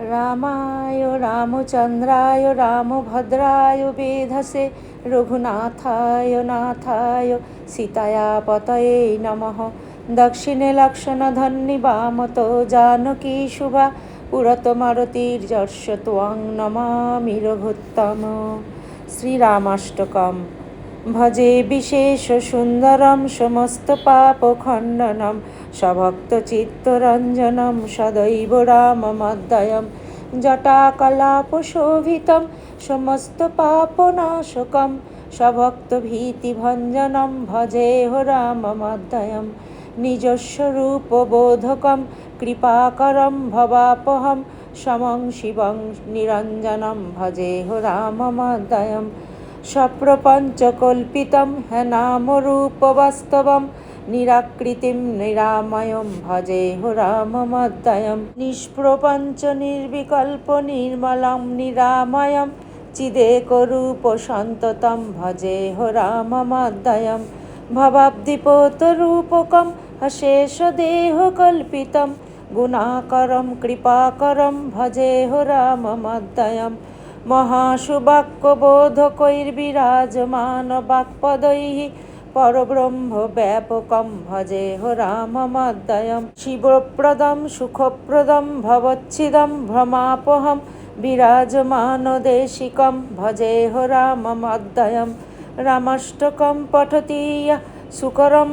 रामाय रामचन्द्राय रामभद्राय वेधसे रघुनाथाय नाथाय सीताया पतये नमः। दक्षिणे लक्षणधन्नि वामतो जानकी शुभा पुरतो मारुतिर्यस्य त्वं नमामि रघुत्तम। श्रीरामाष्टकम्। भजे विशेषसुन्दरं समस्तपापखण्डनं सभक्तचित्तरञ्जनं सदैव राममद्वयं जटाकलापशोभितं समस्तपापनाशकं सभक्तभीतिभञ्जनं भजेह राममद्वयं निजस्वरूपबोधकं कृपाकरं भवापहं समं शिवं निरञ्जनं भजेह राममद्वयम्। सप्रपञ्चकल्पितं नामरूपवास्तवं निराकृतिं निरामयं भजेह राममद्वयं निष्प्रपञ्च निर्विकल्प निर्मलं निरामयं चिदेकरूपसन्ततं भजेह राममद्वयं भवाब्धिपोतरूपकं अशेषदेहकल्पितं गुणाकरं कृपाकरं भजेह राममद्वयं महाशुवाक्यबोधकैर्विराजमानवाक्पदैः परब्रह्मव्यापकं भजेह राममद्वयं शिवप्रदं सुखप्रदं भवच्छिदं भ्रमापहं विराजमानदेशिकं भजेह राममद्वयं रामाष्टकं पठति यः सुकरं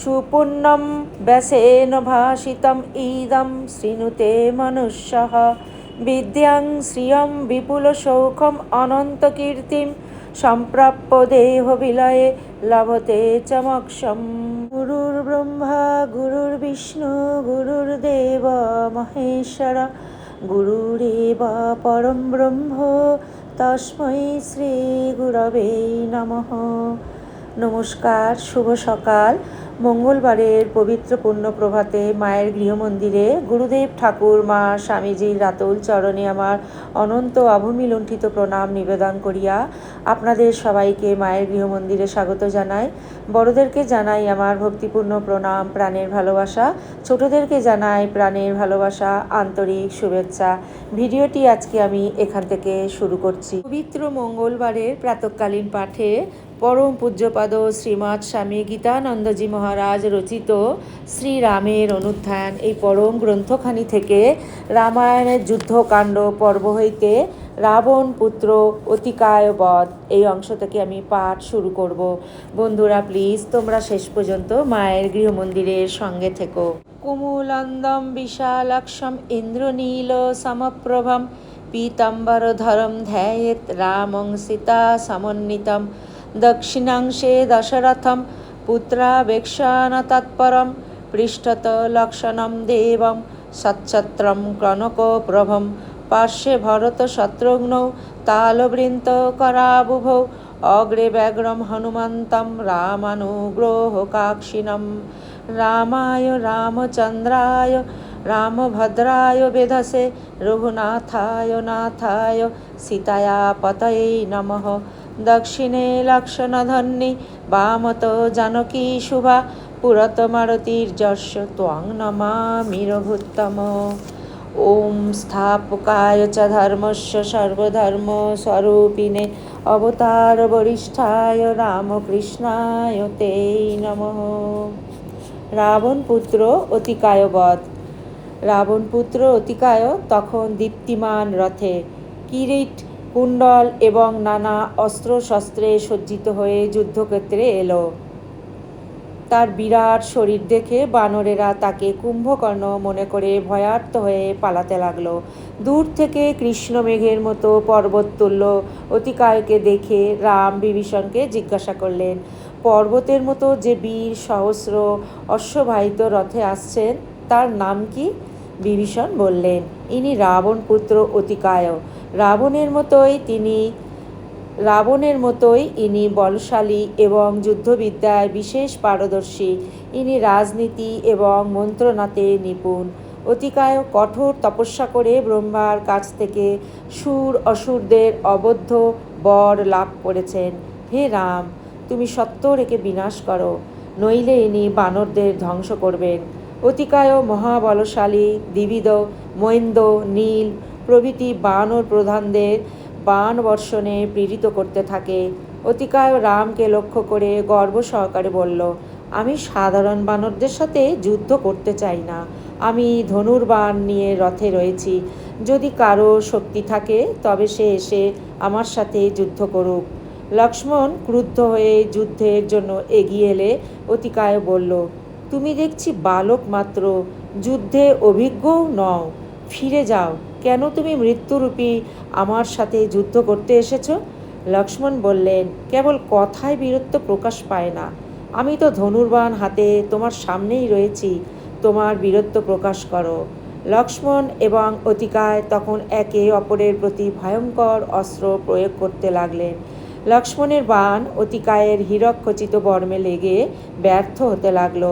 सुपुण्यं व्यासेन भाषितम् इदं शृणुते मनुष्यः विद्यां श्रियं विपुलसौखम् अनन्तकीर्तिं सम्प्राप्य देहविलये लभते च मोक्षम्। गुरुर्ब्रह्मा गुरुर्विष्णु गुरुर्देव महेश्वर गुरुरेव परं ब्रह्म तस्मै श्रीगुरवे नमः। नमस्कार, शुभ सकाल। मंगलबारेर पवित्र पुण्य प्रभाते माয়ের গৃহমন্দিরে गुरुदेव ठाकुर मा स्वामीजीर रातुल चरणे आमार अनंत अभूमि लुंठित प्रणाम निवेदन करिया आपनादेर सबाइके माয়ের गृहमंदिरे स्वागत जानाई। बड़ोदेरके जानाई आमार भक्तिपूर्ण प्रणाम, प्राणेर भालोबासा। छोटोदेरके जानाई प्राणेर भालोबासा, आंतरिक शुभेच्छा। भिडियोटी आजके आमी एखान थेके शुरू करछि। पवित्र मंगलबारेर प्रातःकालीन पाठे परम पूज्यपाद श्रीमद स्वामी गीतानंदजी महाराज रचित श्रीरामेर अनुध्यान এই परम ग्रंथखानी থেকে রামায়ণের যুদ্ধকাণ্ড পর্ব হইতে রাবণ পুত্র অতিকায় বধ এই অংশ থেকে আমি পাঠ শুরু করব। বন্ধুরা প্লিজ তোমরা শেষ পর্যন্ত মায়ের গৃহমন্দিরের সঙ্গে থেকো। কুমুলান্দম বিশালাক্ষম ইন্দ্রনীল সমপ্রভম পীতাম্বরধরম ধ্যায়েত রামং সীতা সমন্বিতম दक्षिणांशे दशरथं पुत्रावेक्षण तत्परं पृष्ठत लक्षणं देवं सच्छत्रं कनकप्रभं पार्श्वे भरतशत्रुघ्नौ तालवृन्तकराबुभौ अग्रे व्याघ्रं हनुमन्तं रामानुग्रहकाक्षिणं रामाय रामचन्द्राय रामभद्राय वेधसे रघुनाथाय नाथाय सीताया पतये नमः। दक्षिणे लक्षणधन्नि वामतो जानकी शुभा पुरतो मारुतिर्यस्य त्वं नमामि रघुत्तम। ओम स्थापकाय च धर्मस्य सर्वधर्मस्वरूपिणे अवतार वरिष्ठाय रामकृष्णाय ते नमः। रावण पुत्र अतिकाय बध। रावण पुत्र अतिकाय तखन दीप्तिमान रथे किरीट कुंडल एवं नाना अस्त्र शस्त्रे सज्जित हये युद्धक्षेत्रे एलो। तार बिराट शरीर देखे बानरेरा ताके कुम्भकर्ण मने करे भयार्त हये पालाते लागलो। दूर थेके कृष्ण मेघेर मतो पर्वत तुल्य अतिकायके देखे राम विभीषणके जिज्ञासा करलेन, पर्वतेर मतो जे वीर सहस्र अश्ववाहित रथे आसछेन तार नाम कि? विभीषण बोललेन, इनी रावण पुत्र अतिकाय। रावणेर मतोई इनी बलशाली एवं युद्धविद्याय विशेष पारदर्शी। इनी राजनीति एवं मंत्रनाते निपुण। अतिकाय कठोर तपस्या करे ब्रह्मार काछ थेके सुर असुरदेर अबद्ध वर लाभ करेछेन। हे राम, तुमी सत्तर एके विनाश करो, नइले इनी बानरदेर ध्वंस करबेन। अतिकाय महाबलशाली, द्विविध, महेन्द्र, नील, প্রভৃতি বানর প্রধানদের বাণ বর্ষণে প্রেরিত করতে থাকে। অতিকায় রামকে লক্ষ্য করে গর্ব সহকারে বলল, আমি সাধারণ বানরদের সাথে যুদ্ধ করতে চাই না। আমি ধনুর্বাণ নিয়ে রথে রয়েছি। যদি কারো শক্তি থাকে তবে সে এসে আমার সাথে যুদ্ধ করুক। লক্ষ্মণ ক্রুদ্ধ হয়ে যুদ্ধের জন্য এগিয়ে এলে অতিকায় বলল, তুমি দেখছি বালক মাত্র, যুদ্ধে অভিজ্ঞও নও। ফিরে যাও। কেন তুমি মৃত্যুরূপী আমার সাথে যুদ্ধ করতে এসেছো? লক্ষ্মণ বললেন, কেবল কথায় বীরত্ব প্রকাশ পায় না। আমি তো ধনুর্বাণ হাতে তোমার সামনেই রয়েছি। তোমার বীরত্ব প্রকাশ করো। লক্ষ্মণ এবং অতিকায় তখন একে অপরের প্রতি ভয়ঙ্কর অস্ত্র প্রয়োগ করতে লাগলেন। লক্ষ্মণের বাণ অতিকায়ের হীরকখচিত বর্মে লেগে ব্যর্থ হতে লাগল।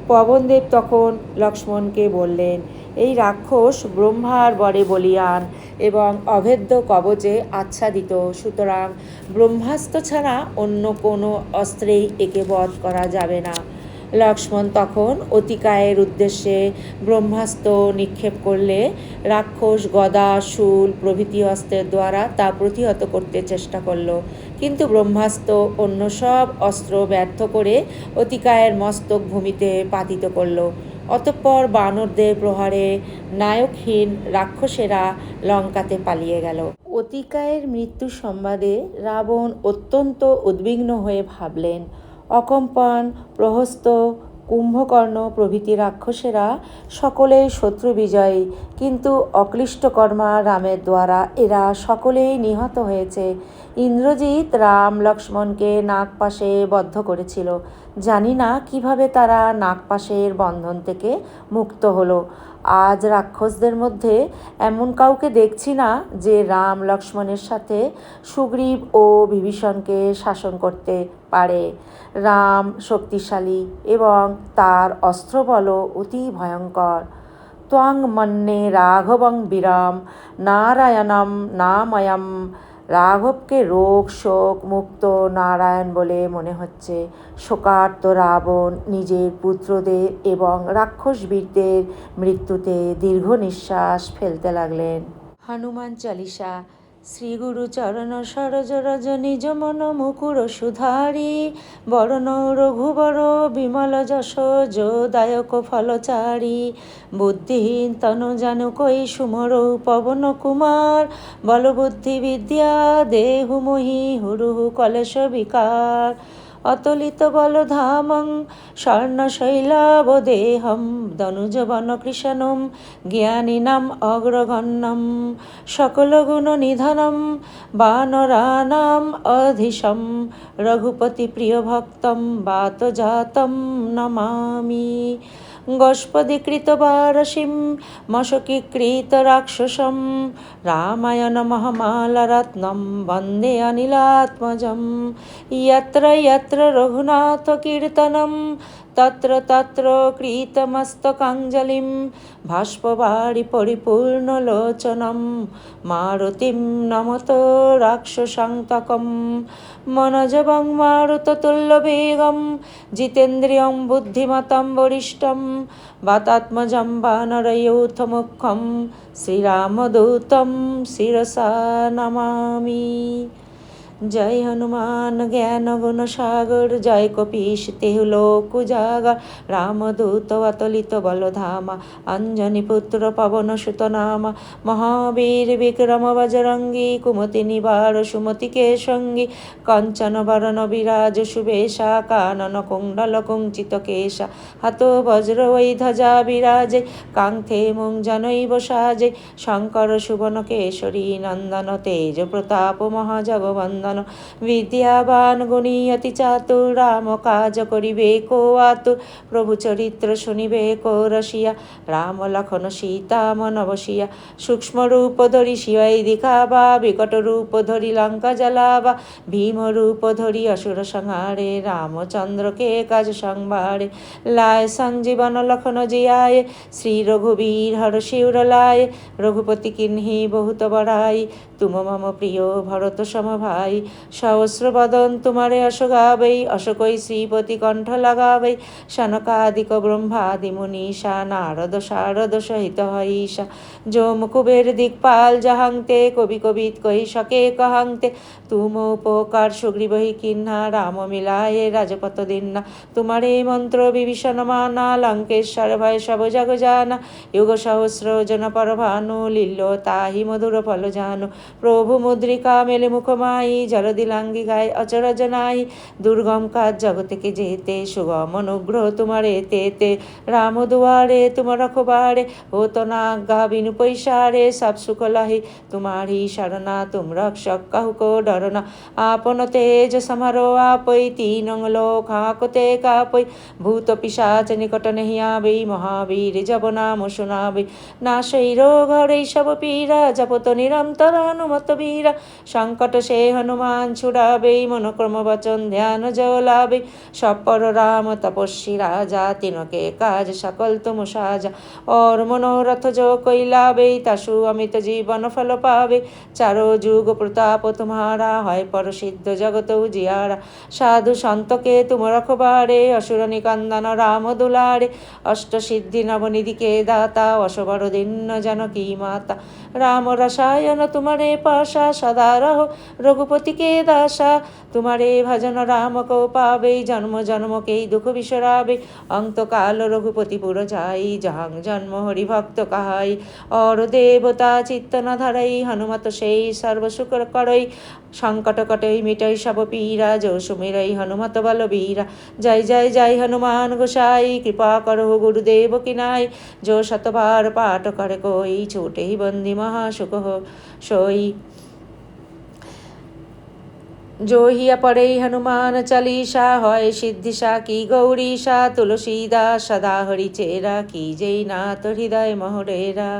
পবনদেব তখন লক্ষ্মণকে বললেন, এই রাক্ষস ব্রহ্মার বরে বলীয়ান এবং অভেদ্য কবচে আচ্ছাদিত, সুতরাং ব্রহ্মাস্ত্র ছাড়া অন্য কোনো অস্ত্রেই একে বধ করা যাবে না। লক্ষ্মণ তখন অতিকায়ের উদ্দেশ্যে ব্রহ্মাস্ত্র নিক্ষেপ করলে রাক্ষস গদা, শূল প্রভৃতি অস্ত্রের দ্বারা তা প্রতিহত করতে চেষ্টা করল, কিন্তু ব্রহ্মাস্ত্র অন্য সব অস্ত্র ব্যর্থ করে অতিকায়ের মস্তক ভূমিতে পাতিত করল। অতঃপর বানরদের প্রহারে নায়কহীন রাক্ষসেরা লঙ্কাতে পালিয়ে গেল। অতিকায়ের মৃত্যু সংবাদে রাবণ অত্যন্ত উদ্বিগ্ন হয়ে ভাবলেন, অকম্পন, প্রহস্ত, কুম্ভকর্ণ প্রভৃতি রাক্ষসেরা সকলেই শত্রু বিজয়ী, কিন্তু অক্লিষ্টকর্মা রামের দ্বারা এরা সকলেই নিহত হয়েছে। ইন্দ্রজিৎ রাম লক্ষ্মণকে নাগপাশে বদ্ধ করেছিল। জানি না কিভাবে তারা নাগপাশের বন্ধন থেকে মুক্ত হলো। আজ রাক্ষসদের মধ্যে এমন কাউকে দেখছি না যে রাম লক্ষ্মণের সাথে সুগ্রীব ও বিভীষণকে শাসন করতে পারে। রাম শক্তিশালী এবং তার অস্ত্রবলও অতি ভয়ঙ্কর। ত্বং মন্যে রাঘবং বীরম নারায়ণম নাময়ম। রাঘবকে রোগ শোক মুক্ত নারায়ণ বলে মনে হচ্ছে। শোকার্ত রাবণ নিজের পুত্রদের এবং রাক্ষসবীরদের মৃত্যুতে দীর্ঘ নিঃশ্বাস ফেলতে লাগলেন। হনুমান চালিসা। শ্রী গুরু চরণ সরজ রজ নিজ মন মুকুর সুধারি, বরণ রঘুবর বিমল যশ যোদায়ক ফলচারি, বুদ্ধিহীন তনু জানু কই সুমর পবন কুমার, বলবুদ্ধি বিদ্যা দেহু মোহি হুরুহু কলেশ বিকার, অতলিত বলধামং স্বর্ণশৈলাবদেহম, দনুজবন কৃষণম জ্ঞানিনাম অগ্রগণ্যম, সকলগুণ নিধনম বানরানাম অধীশম, রঘুপতি প্রিয়ভক্তম বাতজাতম নমামি, গোষ্পদীকৃত বারসিম মশকীকৃত রাক্ষসম, রামায়ণ মহামালরত্নম বন্দে অনিলাত্মজম, यत्र यत्र रघुनाथ कीर्तनं तत्र तत्र कृतमस्तकाञ्जलिं, भाष्पवारि परिपूर्णलोचनं मारुतिं नमत राक्षसान्तकं, मनोजवं मारुततुल्यवेगं जितेन्द्रियं बुद्धिमतं वरिष्ठं, वातात्मजं वानरयूथमुख्यं श्रीरामदूतं शिरसा नमामि। जय हनुमान ज्ञान गुण सागर, जय कपीश तेहु लोक उजागर, रामदूत अतुलित बलधामा, अंजनी पुत्र पवन सुत नामा, महावीर विक्रम बजरंगी, कुमति निवार सुमति के संगी, कंचन वरण विराज सुबेशा, कानन कुंडल कुंचित केशा, हतो वज्र ध्वजा विराजे, कांथे मुंजनैव साजे, शंकर सुवन केशरी नंदन, तेज प्रताप महाजगवंदन, विद्यावान गुणी अति चातुर, राम काज करिबे को आतुर, प्रभु चरित्र शुनिबे को रसिया, राम लखन सीता मन बसिया, सूक्ष्म रूप धरि शिवाय दिखावा, विकट रूप धरि लंका जलावा, भीम रूप धरि असुर संहारे, रामचंद्र के काज संभारे, लाय संजीवन लखन जियाए, श्री रघुवीर हर शिवर लाए, रघुपति किन्ही बहुत बड़ाई, तुम मम प्रिय भरत सम भाई, সহস্র বদন তোমারে অশোগাবৈ, অশোকই শ্রীপতি কণ্ঠ লাগাবৈ, সনকাদিক ব্রহ্মাদি মুনীষা, নারদ শারদ সহিত হইষা, যম কুবের দিকপাল জাহাংতে, কবি কবিত কহি সকে কহাংতে, তুম উপকার সুগ্রীবহি কিন্না, রাম মিলায়ে রাজপত দিন্না, তোমারে মন্ত্র বিভীষণ মানা, লঙ্কেশ্বর ভয় সব জগ জানা, যুগ সহস্র জন পরভানু, লীল্য তাহি মধুর ফল জানু, প্রভু মুদ্রিকা মেলে মুখমাই, জলদিলাঙ্গি গায়ে অচরজ নাই, দুর্গম কাজ জগতেকে যেতে, সুগম অনুগ্রহ তোমারে তেতে, রাম দুয়ারে তুম রখবারে, হত না আজ্ঞা বিनु পৈসারে, সব সুখ লহি তোমারি শরণা, তুম রক্ষক কাহু কো ডরনা, আপন তেজ সমারো আপৈ, तीनों लोक हाकते कापै, भूत पिशाच निकट नहीं आबै, महावीर जब नाम सुनाबै, नाशै रोग हरै सब पीरा, जपत निरंतर हनुमत वीरा, संकट से हनुमान छुड़ाबै, मनोक्रम वचन ध्यान जो लाबै, सब पर राम तपस्वी राजा, तिनके काज सकल तुम साजा, और मनोरथ जो कोई लाबै, तासु अमित जीवन फल पावे, चारो जुग प्रताप तुम्हारा, হয় পরসিদ্ধ জগত উজিয়ারা, সাধু সন্তকে তুম রখবারে, অসুর নিকন্দন রাম দুলারে, অষ্ট সিদ্ধি নবনিধিকে দাতা, অসবর দীন্য জানকী মাতা, রাম রসায়ন তোমারে পাশা, সদা রহ রঘুপতি কে দাসা, তোমারে ভজন রাম কো পাবে, জন্ম জন্ম কে দুঃখ বিসরাবে, অন্তকাল রঘুপতি পুর যাই, যাহাং জন্ম হরি ভক্ত কাহাই, और देवता चित्त न धरई, हनुमत সেই सर्व सुख करई, संकट कटई मिटई सब पीरा, जो सुमिरई हनुमत बल बीरा, जय जय जय हनुमान गोसाई, कृपा करो गुरुदेव की नाई, जो शतबार पाठ करे कोई, छूटे ही बंदी महासुख हो सोई, जो हिया पढ़े हनुमान चालीसा, হয় সিদ্ধিসা কি গৌরীসা, তুলসীদাস সদা হরি চেরা, কি যেই নাথ হৃদয় মহরেরা,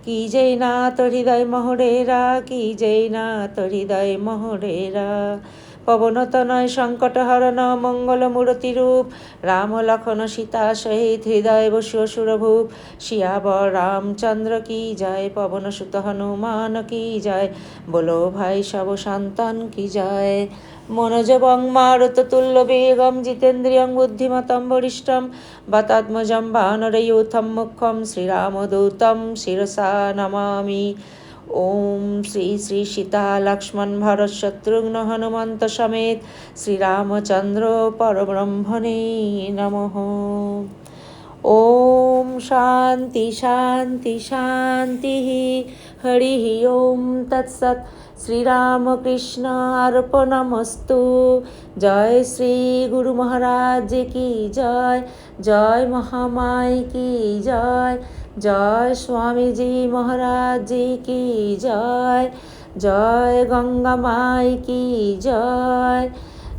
কি যেই নাথ হৃদয় মহরেরা, কি যেই নাথ হৃদয় মহরেরা, পবনতনয় সংকট হরণ মঙ্গল মূরতি রূপ, রাম লক্ষণ সীতা সহিত হৃদয় বসু সুরভূপ, শিয়াবর রামচন্দ্র কি জয়, পবন সুত হনুমান কি জয়, বলো ভাই সব সন্তান কি জয়, মনোজবং মারুত তুল্য বেগম, জিতেন্দ্রিয়ং বুদ্ধিমতম বরিষ্ঠম, বাতাত্মজম বানরയൂথম মুখ্যম, শ্রীরামদূতম শিরসা নমামি, ओम श्री श्री सीता लक्ष्मण भरत शत्रुघ्न हनुमंत समेत श्री रामचंद्र परब्रह्मणे नमः। ओम शांति शांति शांति, हरि ओम तत्सत्। श्री राम कृष्ण अर्पणमस्तु। जय श्री गुरु महाराज की जय, जय महामाई की जय, जय स्वामी जी महाराज जी की जय, जय गंगा माई की जय,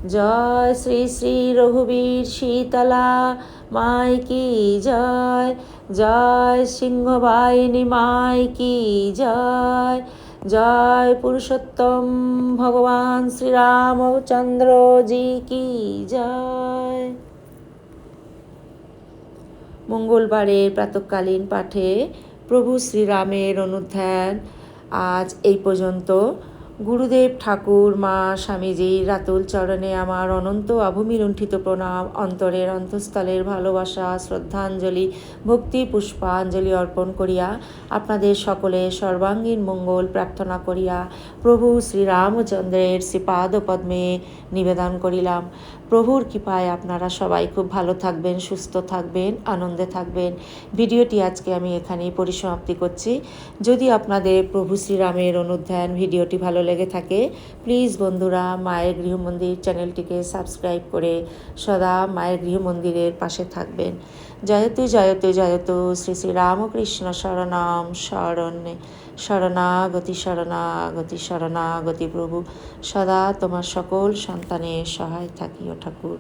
जय श्री श्री रघुवीर शीतला माई की जय, जय सिंहवाहिनी माई की जय, जय पुरुषोत्तम भगवान श्री रामचंद्र जी की जय। মঙ্গলবারের প্রাতঃকালীন পাঠে প্রভু শ্রীরামের অনুধ্যান আজ এই পর্যন্ত। গুরুদেব ঠাকুর মা স্বামীজির রাতুল চরণে আমার অনন্ত অভূমিলুণ্ঠিত প্রণাম, অন্তরের অন্তঃস্থলের ভালোবাসা শ্রদ্ধাঞ্জলি ভক্তি পুষ্পাঞ্জলি অর্পণ করিয়া আপনাদের সকলের সর্বাঙ্গীন মঙ্গল প্রার্থনা করিয়া প্রভু শ্রীরামচন্দ্রের শ্রীপাদপদ্মে নিবেদন করিলাম। প্রভুর কৃপায় আপনারা সবাই খুব ভালো থাকবেন, সুস্থ থাকবেন, আনন্দে থাকবেন। ভিডিওটি আজকে আমি এখানেই পরিসমাপ্তি করছি। যদি আপনাদের প্রভু শ্রীরামের অনুধ্যান ভিডিওটি ভালো লেগে থাকে, প্লিজ বন্ধুরা মায়ের গৃহমন্দির চ্যানেলটিকে সাবস্ক্রাইব করে সদা মায়ের গৃহমন্দিরের পাশে থাকবেন। জয়তু জয়তু জয়তু শ্রী শ্রী রামকৃষ্ণ শরণাম শরণ্যে, শরণাগতি শরণাগতি শরণাগতি। প্রভু সদা তোমার সকল সন্তানের সহায় থাকিও ঠাকুর।